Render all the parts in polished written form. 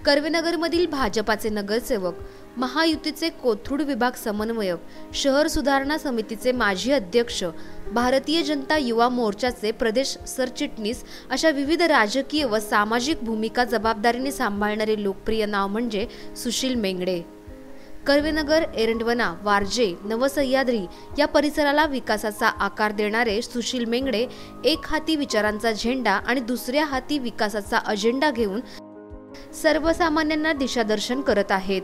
कर्वेनगरमधील भाजपाचे नगरसेवक, महायुतीचे कोथरूड विभाग समन्वयक, शहर सुधारणा समितीचे माजी अध्यक्ष, भारतीय जनता युवा मोर्चाचे प्रदेश सरचिटणीस अशा विविध राजकीय व सामाजिक भूमिका जबाबदारीने सांभाळणारे लोकप्रिय नाव म्हणजे सुशील मेंगडे। कर्वेनगर, एरंडवना, वारजे, नवसह्याद्री या परिसराला विकासाचा आकार देणारे सुशील मेंगडे एक हाती विचारांचा झेंडा आणि दुसऱ्या हाती विकासाचा अजेंडा घेऊन सर्वसामान्यांना दिशादर्शन करत आहेत।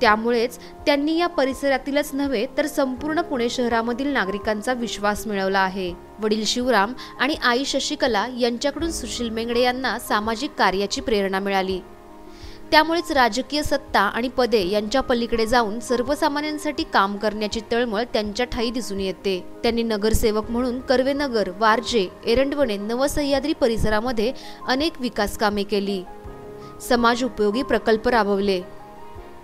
त्यामुळेच त्यांनी या परिसरातीलच नव्हे तर संपूर्ण पुणे शहरामधील नागरिकांचा विश्वास मिळवला आहे। वडील शिवराम आणि आई शशिकला यांच्याकडून सुशील मेंगडे यांना सामाजिक कार्याची प्रेरणा मिळाली। त्यामुळेच राजकीय सत्ता आणि पदे यांच्या पलीकडे जाऊन सर्वसामान्यांसाठी काम करण्याची तळमळ त्यांच्या ठायी दिसून येते। त्यांनी नगरसेवक म्हणून कर्वेनगर, वारजे, एरंडवणे, नवसह्याद्री परिसरामध्ये अनेक विकास कामे केली, समाज उपयोगी प्रकल्प राबवले।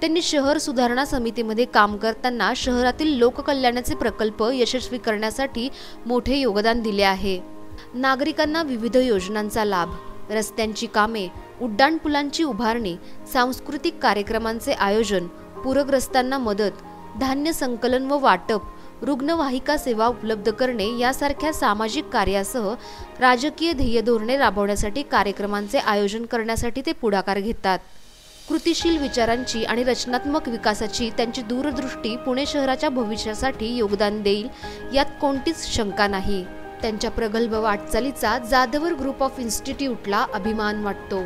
त्यांनी शहर सुधारणा समितीमध्ये काम करताना शहरातील लोककल्याणाचे प्रकल्प यशस्वी करण्यासाठी मोठे योगदान दिले आहे। नागरिकांना विविध योजनांचा लाभ, रस्त्यांची कामे, उड्डाणपुलांची उभारणी, सांस्कृतिक कार्यक्रमांचे आयोजन, पूरग्रस्तांना मदत, धान्य संकलन व वाटप, रुग्णवाहिका सेवा उपलब्ध करणे यासारख्या सामाजिक कार्यासह राजकीय ध्येय धोरणे राबवण्यासाठी कार्यक्रमांचे आयोजन करण्यासाठी ते पुढाकार घेतात। कृतिशील विचारांची आणि रचनात्मक विकासाची त्यांची दूरदृष्टी पुणे शहराच्या भविष्यासाठी योगदान देईल यात कोणतीच शंका नाही। त्यांच्या प्रगल्भ वाटचालीचा जाधवर ग्रुप ऑफ इन्स्टिट्यूटला अभिमान वाटतो।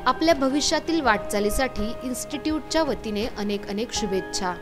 आपल्या भविष्यातील वाटचालीसाठी इन्स्टिट्यूटच्या वतीने अनेक शुभेच्छा।